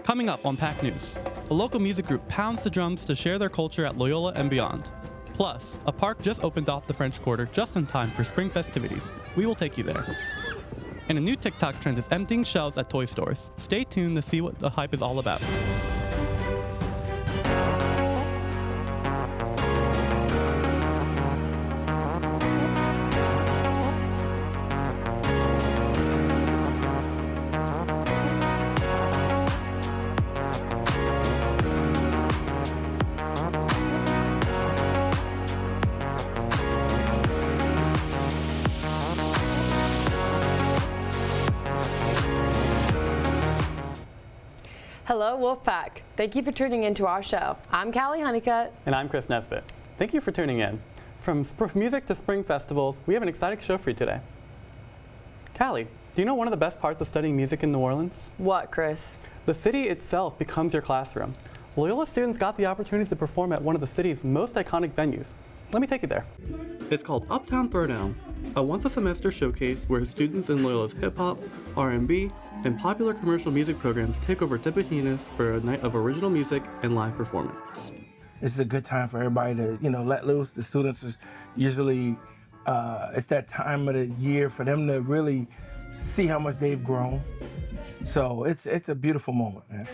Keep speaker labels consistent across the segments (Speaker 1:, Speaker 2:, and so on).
Speaker 1: Coming up on PAC News, a local music group pounds the drums to share their culture at Loyola and beyond. Plus, a park just opened off the French Quarter just in time for spring festivities. We will take you there. And a new TikTok trend is emptying shelves at toy stores. Stay tuned to see what the hype is all about.
Speaker 2: Hello, Wolfpack. Thank you for tuning in to our show. I'm Callie Honeycutt.
Speaker 1: And I'm Chris Nesbitt. Thank you for tuning in. From music to spring festivals, we have an exciting show for you today. Callie, do you know one of the best parts of studying music in New Orleans?
Speaker 2: What, Chris?
Speaker 1: The city itself becomes your classroom. Loyola students got the opportunity to perform at one of the city's most iconic venues. Let me take you there. It's called Uptown Throwdown, a once-a-semester showcase where students in Loyola's hip-hop, R&B, and popular commercial music programs take over Tipitinas for a night of original music and live performance.
Speaker 3: This is a good time for everybody to, let loose. The students is usually, it's that time of the year for them to really see how much they've grown. So it's a beautiful moment, man.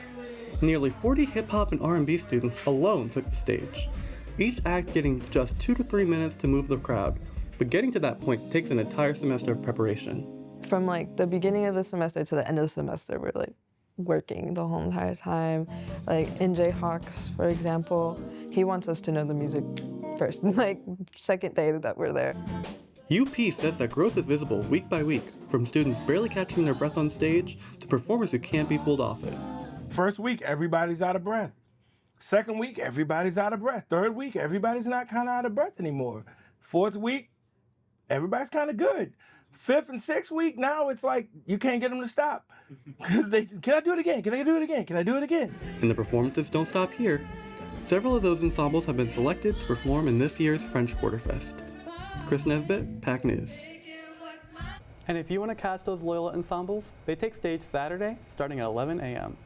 Speaker 1: Nearly 40 hip-hop and R&B students alone took the stage, each act getting just 2 to 3 minutes to move the crowd. But getting to that point takes an entire semester of preparation.
Speaker 2: From the beginning of the semester to the end of the semester, we're working the whole entire time. NJ Hawks, for example, he wants us to know the music first, second day that we're there.
Speaker 1: UP says that growth is visible week by week, from students barely catching their breath on stage to performers who can't be pulled off it.
Speaker 3: First week, everybody's out of breath. Second week, everybody's out of breath. Third week, everybody's not kind of out of breath anymore. Fourth week, everybody's kind of good. Fifth and sixth week, now it's you can't get them to stop. Can I do it again? Can I do it again? Can I do it again?
Speaker 1: And the performances don't stop here. Several of those ensembles have been selected to perform in this year's French Quarter Fest. Chris Nesbitt, PAC News. And if you want to catch those Loyola ensembles, they take stage Saturday starting at 11 a.m.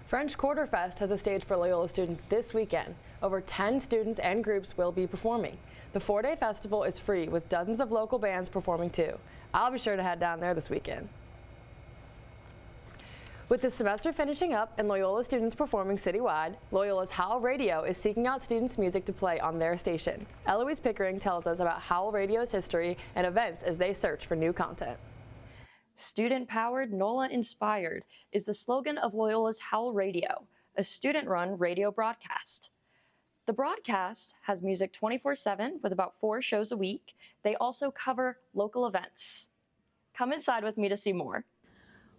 Speaker 2: French Quarter Fest has a stage for Loyola students this weekend. Over 10 students and groups will be performing. The 4-day festival is free with dozens of local bands performing too. I'll be sure to head down there this weekend. With the semester finishing up and Loyola students performing citywide, Loyola's Howl Radio is seeking out students' music to play on their station. Eloise Pickering tells us about Howl Radio's history and events as they search for new content.
Speaker 4: Student-powered, NOLA-inspired is the slogan of Loyola's Howl Radio, a student-run radio broadcast. The broadcast has music 24/7 with about 4 shows a week. They also cover local events. Come inside with me to see more.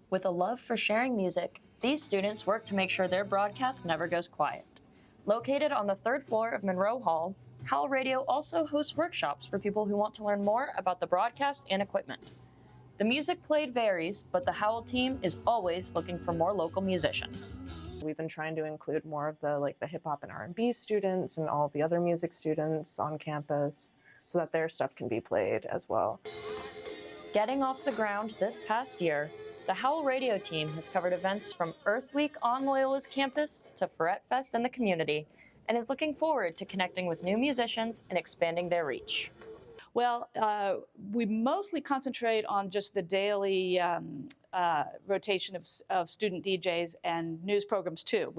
Speaker 4: With a love for sharing music, these students work to make sure their broadcast never goes quiet. Located on the 3rd floor of Monroe Hall, Howl Radio also hosts workshops for people who want to learn more about the broadcast and equipment. The music played varies, but the Howl team is always looking for more local musicians.
Speaker 5: We've been trying to include more of the hip hop and R&B students and all the other music students on campus so that their stuff can be played as well.
Speaker 4: Getting off the ground this past year, the Howl Radio team has covered events from Earth Week on Loyola's campus to Ferret Fest in the community and is looking forward to connecting with new musicians and expanding their reach.
Speaker 6: Well, we mostly concentrate on just the daily rotation of student DJs and news programs too.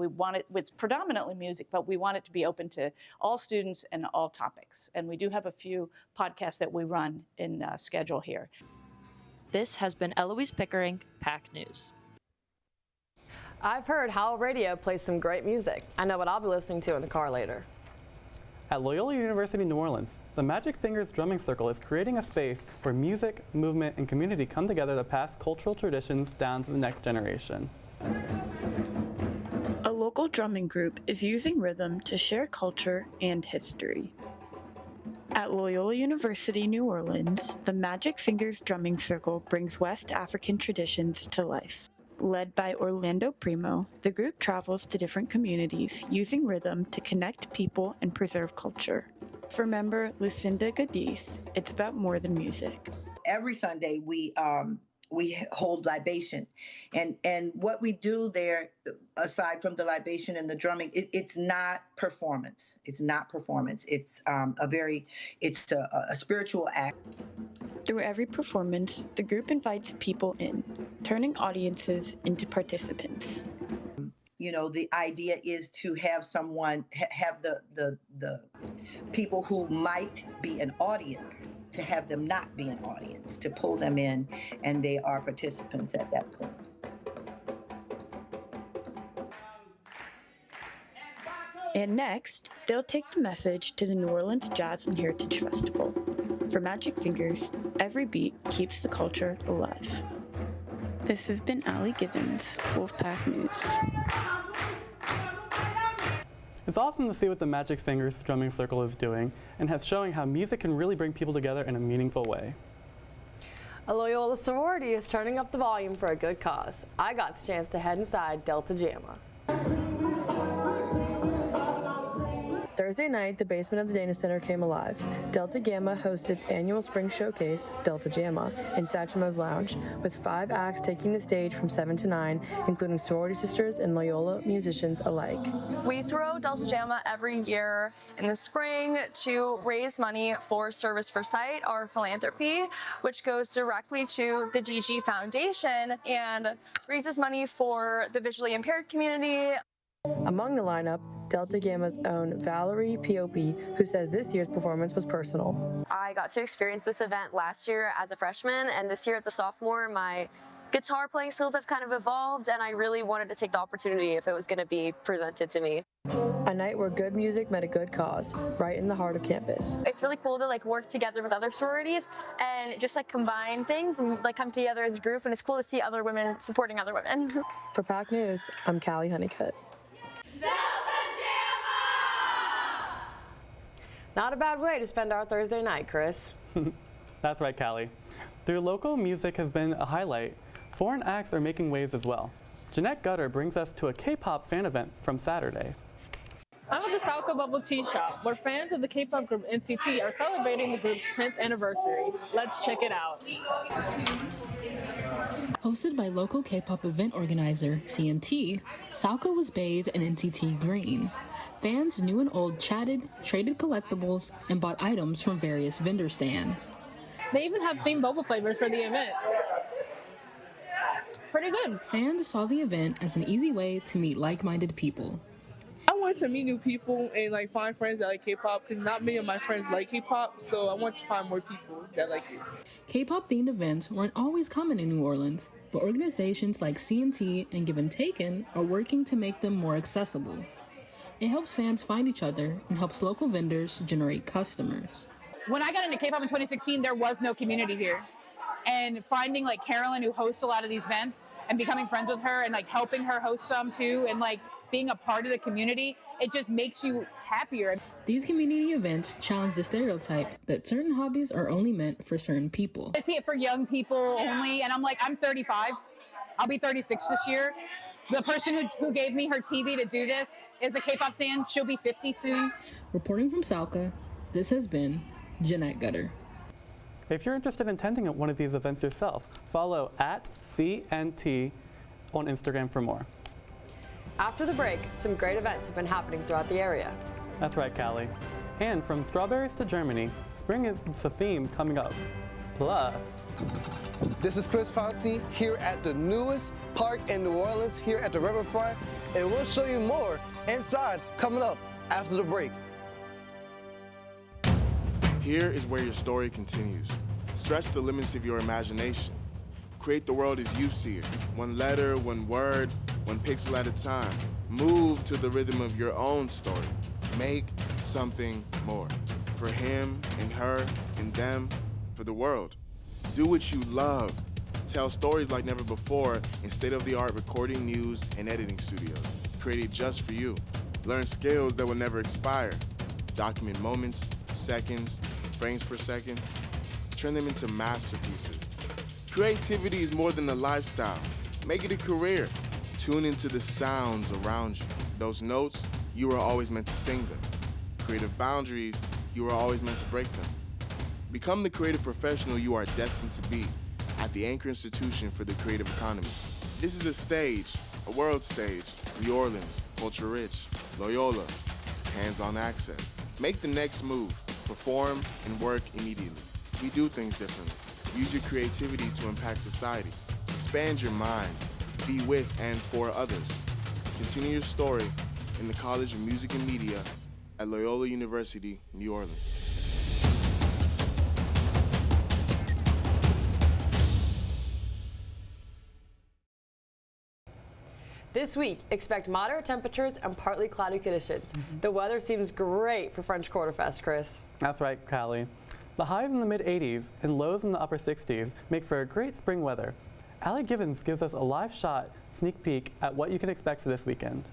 Speaker 6: It's predominantly music, but we want it to be open to all students and all topics. And we do have a few podcasts that we run in schedule here.
Speaker 4: This has been Eloise Pickering, PAC News.
Speaker 2: I've heard Howl Radio plays some great music. I know what I'll be listening to in the car later.
Speaker 1: At Loyola University New Orleans, the Magic Fingers Drumming Circle is creating a space where music, movement, and community come together to pass cultural traditions down to the next generation.
Speaker 7: A local drumming group is using rhythm to share culture and history. At Loyola University New Orleans, the Magic Fingers Drumming Circle brings West African traditions to life. Led by Orlando Primo, the group travels to different communities using rhythm to connect people and preserve culture. For member Lucinda Gadis, it's about more than music.
Speaker 8: Every Sunday we we hold libation, and what we do there, aside from the libation and the drumming, it's not performance. It's not performance. It's a spiritual act.
Speaker 7: Through every performance, the group invites people in, turning audiences into participants.
Speaker 8: You know, the idea is to have someone have the people who might be an audience, to have them not be an audience, to pull them in, and they are participants at that point.
Speaker 7: And next, they'll take the message to the New Orleans Jazz and Heritage Festival. For Magic Fingers, every beat keeps the culture alive. This has been Allie Givens, Wolfpack News.
Speaker 1: It's awesome to see what the Magic Fingers Drumming Circle is doing and has showing how music can really bring people together in a meaningful way.
Speaker 2: A Loyola sorority is turning up the volume for a good cause. I got the chance to head inside Delta Gamma. Thursday night, the basement of the Dana Center came alive. Delta Gamma hosted its annual spring showcase, Delta Jamma, in Satchmo's Lounge, with 5 acts taking the stage from 7 to 9, including sorority sisters and Loyola musicians alike.
Speaker 9: We throw Delta Jamma every year in the spring to raise money for Service for Sight, our philanthropy, which goes directly to the DG Foundation and raises money for the visually impaired community.
Speaker 2: Among the lineup, Delta Gamma's own Valerie P.O.P., who says this year's performance was personal.
Speaker 10: I got to experience this event last year as a freshman, and this year as a sophomore, my guitar playing skills have kind of evolved, and I really wanted to take the opportunity if it was going to be presented to me.
Speaker 2: A night where good music met a good cause, right in the heart of campus.
Speaker 10: It's really cool to work together with other sororities and just combine things and come together as a group, and it's cool to see other women supporting other women.
Speaker 2: For PAC News, I'm Callie Honeycutt. Not a bad way to spend our Thursday night, Chris.
Speaker 1: That's right, Callie. Their local music has been a highlight. Foreign acts are making waves as well. Jeanette Gutter brings us to a K-pop fan event from Saturday.
Speaker 11: I'm at the Salka Bubble Tea Shop, where fans of the K-pop group NCT are celebrating the group's 10th anniversary. Let's check it out.
Speaker 12: Hosted by local K-pop event organizer CNT, Salka was bathed in NCT green. Fans new and old chatted, traded collectibles, and bought items from various vendor stands.
Speaker 11: They even have themed boba flavors for the event. Pretty good.
Speaker 12: Fans saw the event as an easy way to meet like-minded people.
Speaker 13: I want to meet new people and find friends that like K-pop, because not many of my friends like K-pop, so I want to find more people that like it.
Speaker 12: K-pop themed events weren't always common in New Orleans, but organizations like CNT and Give and Taken are working to make them more accessible. It helps fans find each other and helps local vendors generate customers.
Speaker 6: When I got into K-pop in 2016, there was no community here. And finding Carolyn, who hosts a lot of these events, and becoming friends with her and helping her host some too, and being a part of the community, it just makes you happier.
Speaker 12: These community events challenge the stereotype that certain hobbies are only meant for certain people.
Speaker 6: I see it for young people only, and I'm 35. I'll be 36 this year. The person who gave me her TV to do this is a K-pop fan. She'll be 50 soon.
Speaker 12: Reporting from Salka, this has been Jeanette Gutter.
Speaker 1: If you're interested in attending one of these events yourself, follow @CNT on Instagram for more.
Speaker 2: After the break, some great events have been happening throughout the area.
Speaker 1: That's right, Callie. And from strawberries to Germany, spring is the theme coming up. Plus,
Speaker 14: this is Chris Pouncey here at the newest park in New Orleans, here at the riverfront, and we'll show you more inside coming up after the break.
Speaker 15: Here is where your story continues. Stretch the limits of your imagination. Create the world as you see it. One letter, one word, one pixel at a time. Move to the rhythm of your own story. Make something more. For him and her and them, for the world. Do what you love. Tell stories like never before in state-of-the-art recording, news, and editing studios. Created just for you. Learn skills that will never expire. Document moments, seconds, frames per second. Turn them into masterpieces. Creativity is more than a lifestyle. Make it a career. Tune into the sounds around you. Those notes, you were always meant to sing them. Creative boundaries, you were always meant to break them. Become the creative professional you are destined to be. at the anchor institution for the creative economy. This is a stage, a world stage. New Orleans, culture rich. Loyola, hands-on access. Make the next move. Perform and work immediately. We do things differently. Use your creativity to impact society. Expand your mind. Be with and for others. Continue your story in the College of Music and Media at Loyola University, New Orleans.
Speaker 2: This week, expect moderate temperatures and partly cloudy conditions. The weather seems great for French Quarter Fest, Chris.
Speaker 1: That's right, Callie. The highs in the mid-80s and lows in the upper 60s make for a great spring weather. Allie Givens gives us a live shot sneak peek at what you can expect for this weekend.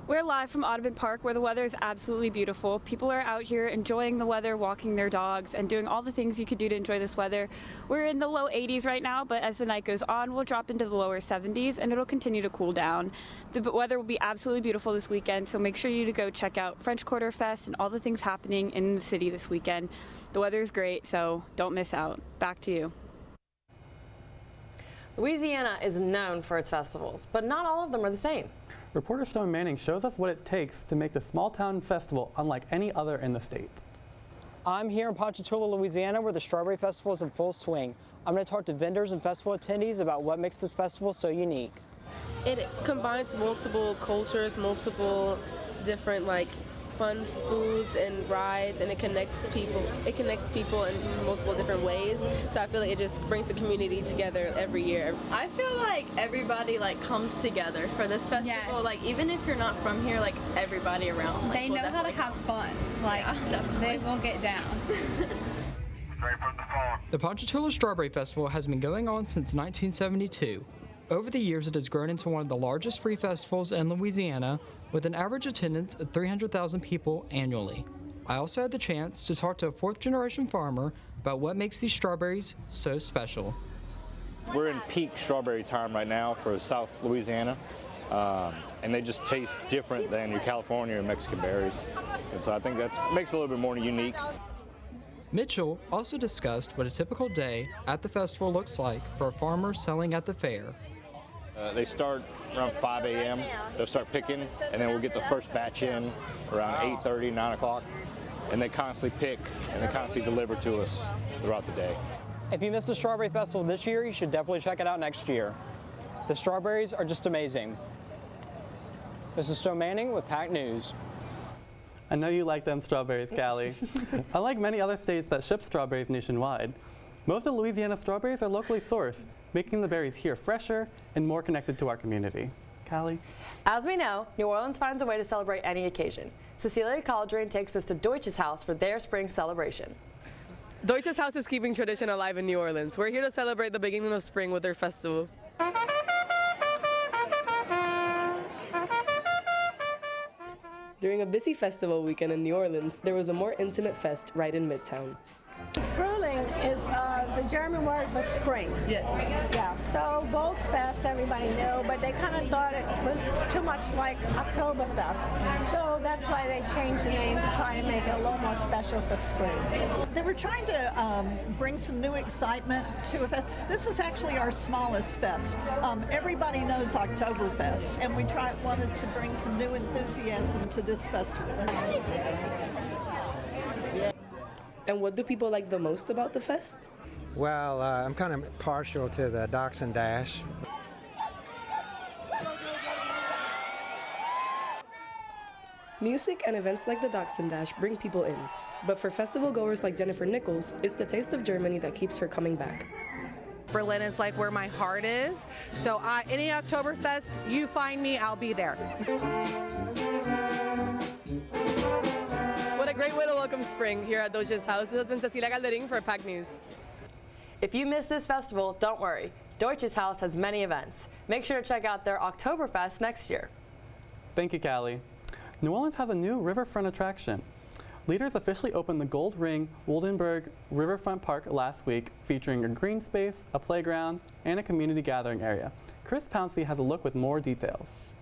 Speaker 16: We're live from Audubon Park, where the weather is absolutely beautiful. People are out here enjoying the weather, walking their dogs, and doing all the things you could do to enjoy this weather. We're in the low 80s right now, but as the night goes on, we'll drop into the lower 70s, and it'll continue to cool down. The weather will be absolutely beautiful this weekend, so make sure you to go check out French Quarter Fest and all the things happening in the city this weekend. The weather is great, so don't miss out. Back to you.
Speaker 2: Louisiana is known for its festivals, but not all of them are the same.
Speaker 1: Reporter Stone Manning shows us what it takes to make the small town festival unlike any other in the state.
Speaker 17: I'm here in Ponchatoula, Louisiana, where the Strawberry Festival is in full swing. I'm going to talk to vendors and festival attendees about what makes this festival so unique.
Speaker 18: It combines multiple cultures, multiple different fun foods and rides, and it connects people. It connects people in multiple different ways. So I feel like it just brings the community together every year.
Speaker 19: I feel like everybody comes together for this festival.
Speaker 20: Yes.
Speaker 19: Even if you're not from here, everybody around.
Speaker 20: They know how to have fun. They will get down.
Speaker 17: The Ponchatoula Strawberry Festival has been going on since 1972. Over the years, it has grown into one of the largest free festivals in Louisiana, with an average attendance of 300,000 people annually. I also had the chance to talk to a fourth-generation farmer about what makes these strawberries so special.
Speaker 21: We're in peak strawberry time right now for South Louisiana, and they just taste different than your California or Mexican berries. And so I think that makes it a little bit more unique.
Speaker 17: Mitchell also discussed what a typical day at the festival looks like for a farmer selling at the fair.
Speaker 21: They start around 5 a.m. They'll start picking, and then we'll get the first batch in around 8:30, 9 o'clock. And they constantly pick, and they constantly deliver to us throughout the day.
Speaker 17: If you missed the Strawberry Festival this year, you should definitely check it out next year. The strawberries are just amazing. This is Stone Manning with PAC News.
Speaker 1: I know you like them strawberries, Callie. Unlike many other states that ship strawberries nationwide, most of Louisiana's strawberries are locally sourced, making the berries here fresher and more connected to our community. Callie?
Speaker 2: As we know, New Orleans finds a way to celebrate any occasion. Cecilia Caldrain takes us to Deutsch's house for their spring celebration.
Speaker 22: Deutsch's house is keeping tradition alive in New Orleans. We're here to celebrate the beginning of spring with their festival. During a busy festival weekend in New Orleans, there was a more intimate fest right in Midtown.
Speaker 23: Frühling is the German word for spring. Yeah. So Volksfest, everybody knew, but they kind of thought it was too much like Oktoberfest. So that's why they changed the name to try and make it a little more special for spring.
Speaker 24: They were trying to bring some new excitement to a fest. This is actually our smallest fest. Everybody knows Oktoberfest, and we wanted to bring some new enthusiasm to this festival.
Speaker 22: And what do people like the most about the fest?
Speaker 25: Well, I'm kind of partial to the Dachshund Dash.
Speaker 22: Music and events like the Dachshund Dash bring people in. But for festival goers like Jennifer Nichols, it's the taste of Germany that keeps her coming back.
Speaker 26: Berlin is like where my heart is. So any Oktoberfest, you find me, I'll be there.
Speaker 22: What a great way to welcome spring here at Deutsch's house. This has been Cecilia Calderin for PAC News.
Speaker 2: If you missed this festival, don't worry. Deutsch's house has many events. Make sure to check out their Oktoberfest next year.
Speaker 1: Thank you, Callie. New Orleans has a new riverfront attraction. Leaders officially opened the Gold Ring Woldenberg Riverfront Park last week, featuring a green space, a playground, and a community gathering area. Chris Pouncey has a look with more details.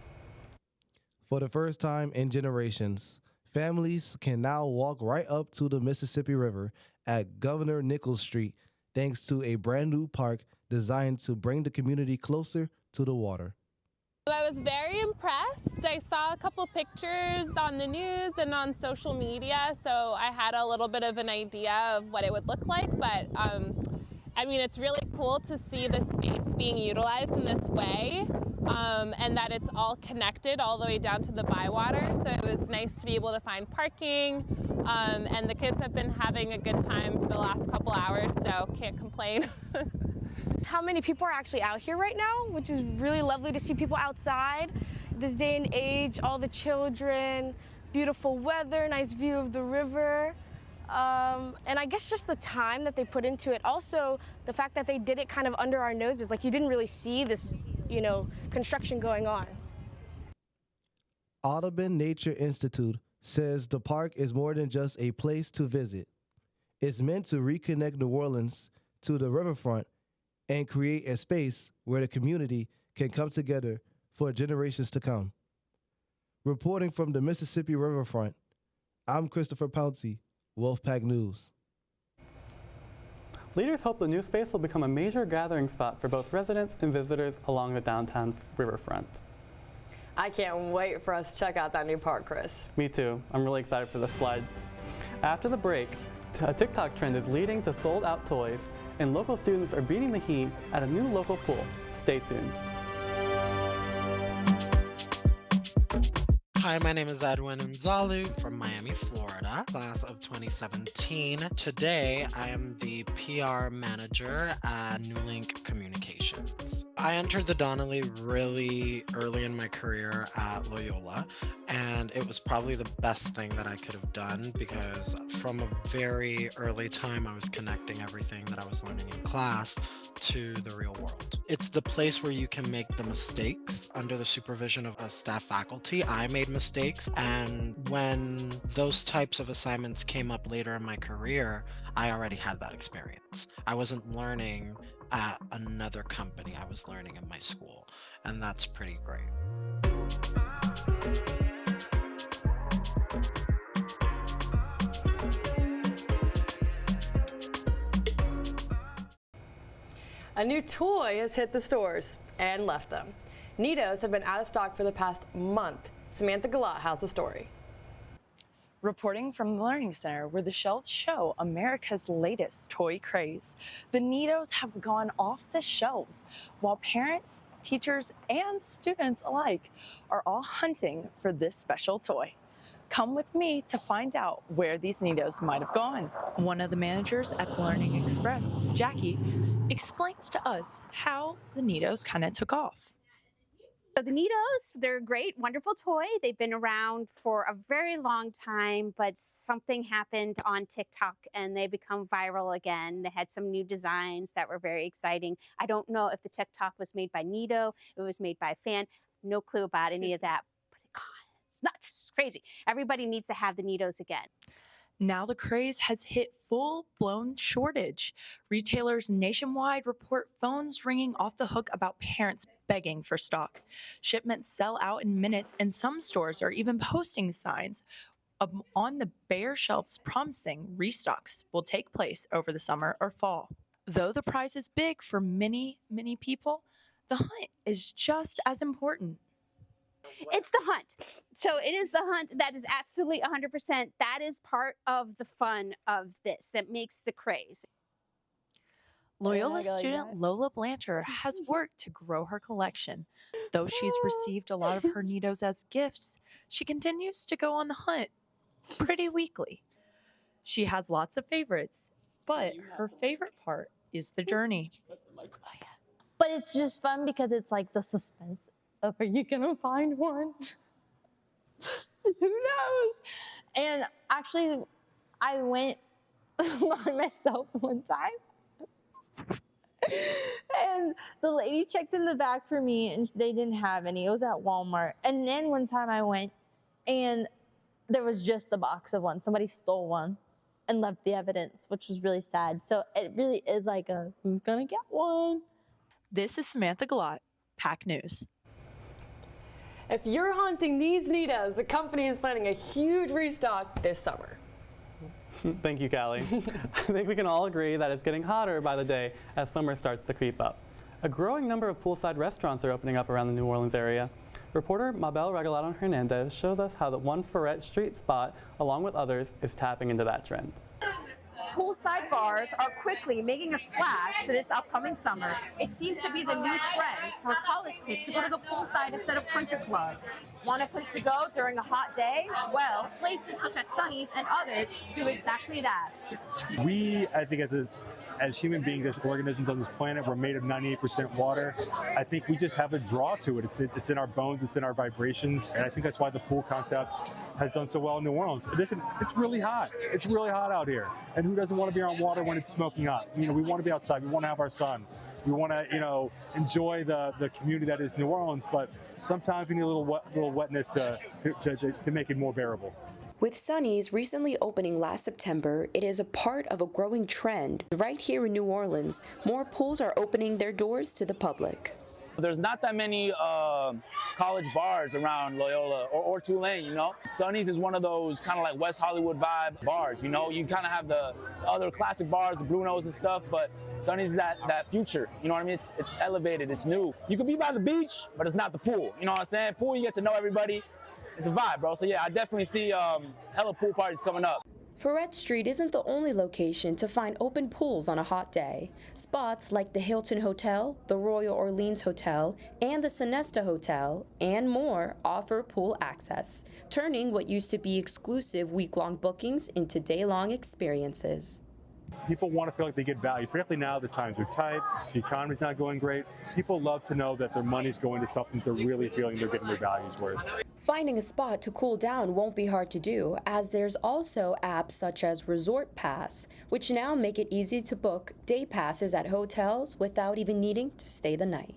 Speaker 27: For the first time in generations, families can now walk right up to the Mississippi River at Governor Nichols Street thanks to a brand new park designed to bring the community closer to the water.
Speaker 3: I was very impressed. I saw a couple pictures on the news and on social media, so I had a little bit of an idea of what it would look like, but I mean, it's really cool to see the space being utilized in this way, and that it's all connected all the way down to the bywater, so it was nice to be able to find parking, and the kids have been having a good time for the last couple hours, so can't complain.
Speaker 4: How many people are actually out here right now, which is really lovely to see people outside this day and age, all the children, beautiful weather, nice view of the river. And I guess just the time that they put into it. Also, the fact that they did it kind of under our noses, like you didn't really see this, construction going on.
Speaker 27: Audubon Nature Institute says the park is more than just a place to visit. It's meant to reconnect New Orleans to the riverfront and create a space where the community can come together for generations to come. Reporting from the Mississippi riverfront, I'm Christopher Pouncey, Wolfpack News.
Speaker 1: Leaders hope the new space will become a major gathering spot for both residents and visitors along the downtown riverfront.
Speaker 2: I can't wait for us to check out that new park, Chris.
Speaker 1: Me too. I'm really excited for this slide. After the break, a TikTok trend is leading to sold-out toys, and local students are beating the heat at a new local pool. Stay tuned.
Speaker 5: Hi, my name is Edwin Mzalu from Miami, Florida, class of 2017. Today, I am the PR manager at New Link Communications. I entered the Donnelly really early in my career at Loyola, and it was probably the best thing that I could have done because from a very early time, I was connecting everything that I was learning in class to the real world. It's the place where you can make the mistakes under the supervision of a staff faculty. I made mistakes, and when those types of assignments came up later in my career, I already had that experience. I wasn't learning at another company, I was learning in my school, and that's pretty great.
Speaker 2: A new toy has hit the stores and left them. Neatos have been out of stock for the past month. Samantha Galat has the story.
Speaker 7: Reporting from the Learning Center, where the shelves show America's latest toy craze. The Neatos have gone off the shelves, while parents, teachers, and students alike are all hunting for this special toy. Come with me to find out where these Neatos might have gone. One of the managers at the Learning Express, Jackie, explains to us how the Neatos kind of took off.
Speaker 8: So the Neatos, they're a great, wonderful toy. They've been around for a very long time, but something happened on TikTok and they become viral again. They had some new designs that were very exciting. I don't know if the TikTok was made by Neato, it was made by a fan. No clue about any of that, but it's nuts, it's crazy. Everybody needs to have the Neatos again.
Speaker 7: Now the craze has hit full-blown shortage. Retailers nationwide report phones ringing off the hook about parents begging for stock. Shipments sell out in minutes, and some stores are even posting signs on the bare shelves promising restocks will take place over the summer or fall. Though the prize is big for many, many people, the hunt is just as important.
Speaker 8: It's the hunt. So it is the hunt. That is absolutely 100%. That is part of the fun of this that makes the craze.
Speaker 7: Loyola student Lola Blanchard has worked to grow her collection. Though she's received a lot of her Neatos as gifts, she continues to go on the hunt pretty weekly. She has lots of favorites, but her favorite part is the journey.
Speaker 9: But it's just fun because it's like the suspense of, are you gonna find one? Who knows? And actually, I went by myself one time. And the lady checked in the back for me and they didn't have any. It was at Walmart. And then one time I went and there was just the box of one. Somebody stole one and left the evidence, which was really sad. So it really is like a, who's gonna get one?
Speaker 7: This is Samantha Galat, PAC News.
Speaker 2: If you're hunting these Neatos, the company is planning a huge restock this summer.
Speaker 1: Thank you, Callie. I think we can all agree that it's getting hotter by the day as summer starts to creep up. A growing number of poolside restaurants are opening up around the New Orleans area. Reporter Mabel Regalado Hernandez shows us how the one Ferret Street spot, along with others, is tapping into that trend.
Speaker 6: Poolside bars are quickly making a splash to this upcoming summer. It seems to be the new trend for college kids to go to the poolside instead of country clubs. Want a place to go during a hot day? Well, places such as Sunny's and others do exactly that.
Speaker 10: We, I think as human beings, as organisms on this planet, we're made of 98% water. I think we just have a draw to it. It's in our bones, it's in our vibrations, and I think that's why the pool concept has done so well in New Orleans. Listen, it's really hot. It's really hot out here. And who doesn't want to be on water when it's smoking hot? You know, we want to be outside. We want to have our sun. We want to, you know, enjoy the community that is New Orleans, but sometimes we need a little wetness to make it more bearable.
Speaker 11: With Sunny's recently opening last September, it is a part of a growing trend. Right here in New Orleans, more pools are opening their doors to the public.
Speaker 12: There's not that many college bars around Loyola or Tulane, you know? Sunny's is one of those kind of like West Hollywood vibe bars, you know? You kind of have the other classic bars, the Brunos and stuff, but Sunny's is that future, you know what I mean? It's elevated, it's new. You could be by the beach, but it's not the pool, you know what I'm saying? Pool, you get to know everybody. It's a vibe, bro. So yeah, I definitely see hella pool parties coming up.
Speaker 11: Ferret Street isn't the only location to find open pools on a hot day. Spots like the Hilton Hotel, the Royal Orleans Hotel, and the Sonesta Hotel, and more offer pool access, turning what used to be exclusive week-long bookings into day-long experiences.
Speaker 10: People want to feel like they get value, particularly now the times are tight, the economy's not going great. People love to know that their money's going to something they're really feeling they're getting their value's worth.
Speaker 11: Finding a spot to cool down won't be hard to do, as there's also apps such as Resort Pass, which now make it easy to book day passes at hotels without even needing to stay the night.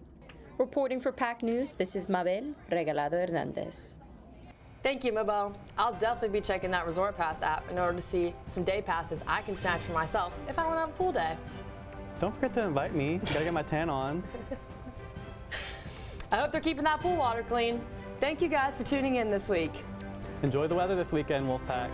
Speaker 11: Reporting for PAC News, this is Mabel Regalado Hernandez.
Speaker 2: Thank you, Mabel. I'll definitely be checking that Resort Pass app in order to see some day passes I can snatch for myself if I want to have a pool day.
Speaker 1: Don't forget to invite me. Gotta get my tan on.
Speaker 2: I hope they're keeping that pool water clean. Thank you guys for tuning in this week.
Speaker 1: Enjoy the weather this weekend, Wolfpack.